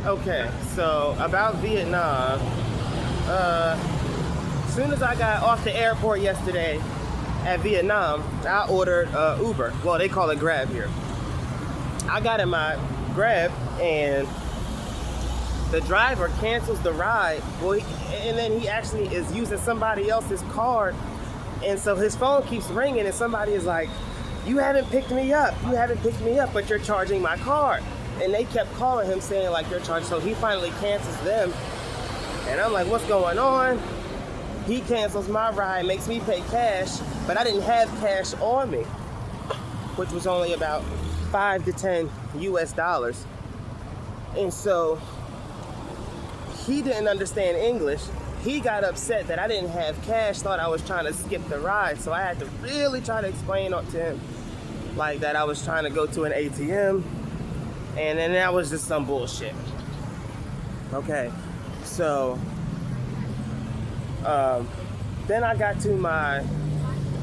Okay, so about Vietnam. As soon as I got off the airport yesterday at Vietnam, I ordered Uber. Well, they call it Grab here. I got in my Grab and the driver cancels the ride. Well, and then he actually is using somebody else's card. And so his phone keeps ringing and somebody is like, you haven't picked me up. You haven't picked me up, but you're charging my card. And they kept calling him saying like you're charged. So he finally cancels them. And I'm like, what's going on? He cancels my ride, makes me pay cash, but I didn't have cash on me, which was only about 5 to 10 US dollars. And so he didn't understand English. He got upset that I didn't have cash, thought I was trying to skip the ride. So I had to really try to explain to him like that I was trying to go to an ATM. And then that was just some bullshit. Okay, so then I got to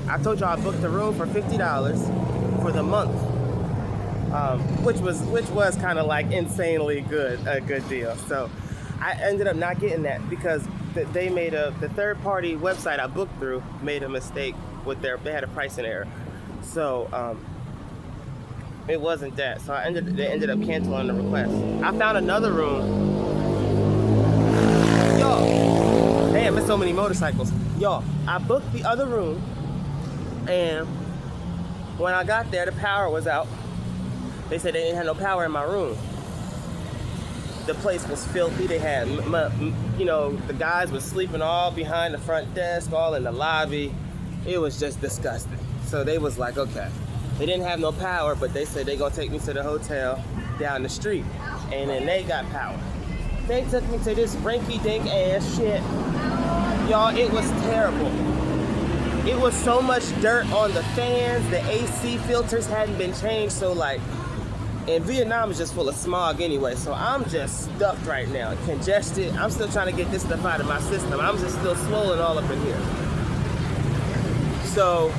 I told y'all I booked the room for $50 for the month, which was kind of like insanely a good deal. So I ended up not getting that because they made the third party website I booked through made a mistake with they had a pricing error. So it wasn't that. So they ended up canceling the request. I found another room. Yo, damn, there's so many motorcycles. Yo, I booked the other room, and when I got there, the power was out. They said they didn't have no power in my room. The place was filthy. They had, the guys were sleeping all behind the front desk, all in the lobby. It was just disgusting. So they was like, okay. They didn't have no power, but they said they gonna take me to the hotel down the street. And then they got power. They took me to this rinky-dink ass shit. Y'all, it was terrible. It was so much dirt on the fans. The AC filters hadn't been changed. So like, and Vietnam is just full of smog anyway. So I'm just stuffed right now, congested. I'm still trying to get this stuff out of my system. I'm just still swollen all up in here. So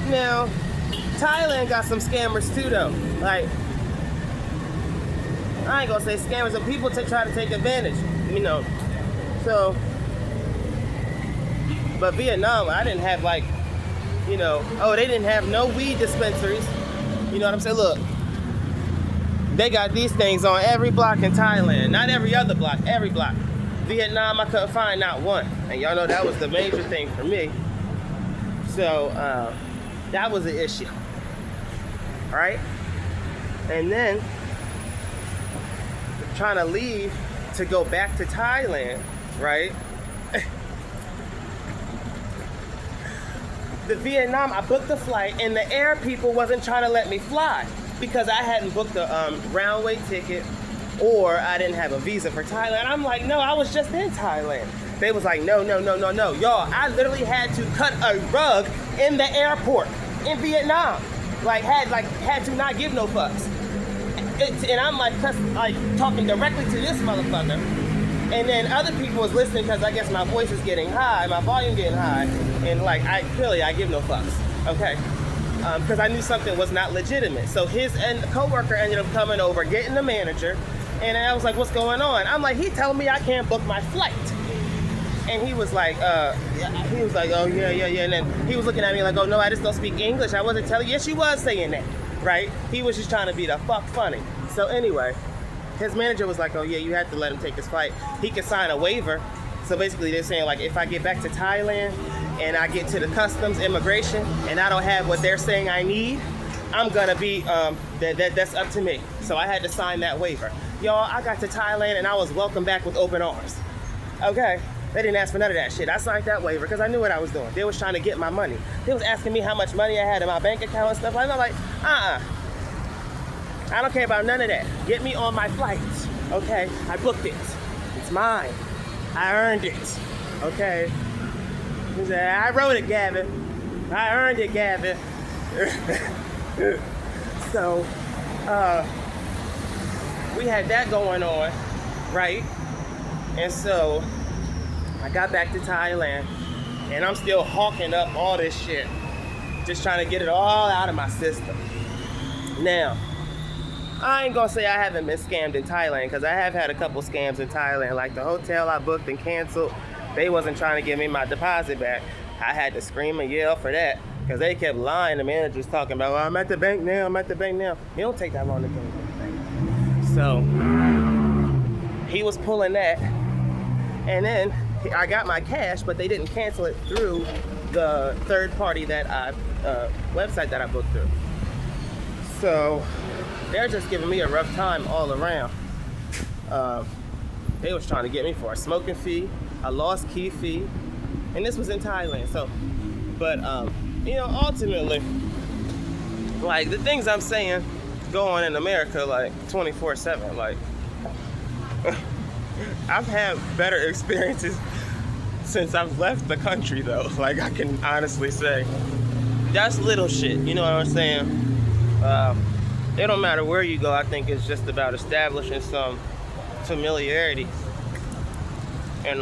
now, Thailand got some scammers too though. Like, I ain't gonna say scammers, but people try to take advantage, So, but Vietnam, I didn't have like, they didn't have no weed dispensaries. You know what I'm saying? Look, they got these things on every block in Thailand. Not every other block, every block. Vietnam, I couldn't find not one. And y'all know that was the major thing for me. So, that was an issue. Right? And then trying to leave to go back to Thailand, right? The Vietnam, I booked the flight and the air people wasn't trying to let me fly because I hadn't booked the round-way ticket or I didn't have a visa for Thailand. I'm like, no, I was just in Thailand. They was like, no. Y'all, I literally had to cut a rug in the airport in Vietnam. Had to not give no fucks. And I'm like talking directly to this motherfucker. And then other people was listening because I guess my voice is getting high, my volume getting high. And I give no fucks, okay? Because I knew something was not legitimate. So his coworker ended up coming over, getting the manager. And I was like, what's going on? I'm like, he telling me I can't book my flight. And he was like, oh yeah. And then he was looking at me like, oh no, I just don't speak English. I wasn't telling you. Yes, she was saying that, right? He was just trying to be the fuck funny. So anyway, his manager was like, oh yeah, you have to let him take his flight. He could sign a waiver. So basically they're saying like, if I get back to Thailand and I get to the customs immigration and I don't have what they're saying I need, I'm gonna be, that's up to me. So I had to sign that waiver. Y'all, I got to Thailand and I was welcomed back with open arms. Okay? They didn't ask for none of that shit. I signed that waiver because I knew what I was doing. They was trying to get my money. They was asking me how much money I had in my bank account and stuff. I'm like, I don't care about none of that. Get me on my flight, okay? I booked it. It's mine. I earned it, okay? He said, I wrote it, Gavin. I earned it, Gavin. So, we had that going on, right? And so, I got back to Thailand, and I'm still hawking up all this shit. Just trying to get it all out of my system. Now, I ain't gonna say I haven't been scammed in Thailand, because I have had a couple scams in Thailand. Like the hotel I booked and canceled, they wasn't trying to give me my deposit back. I had to scream and yell for that, because they kept lying. The managers talking about, well, I'm at the bank now, I'm at the bank now. It don't take that long to get to the bank. So he was pulling that, and then I got my cash, but they didn't cancel it through the third party that website that I booked through. So they're just giving me a rough time all around. They was trying to get me for a smoking fee, a lost key fee, and this was in Thailand. So, but you know, ultimately, like the things I'm saying go on in America like 24/7. Like I've had better experiences since I've left the country, though. Like I can honestly say, that's little shit. You know what I'm saying? It don't matter where you go. I think it's just about establishing some familiarity and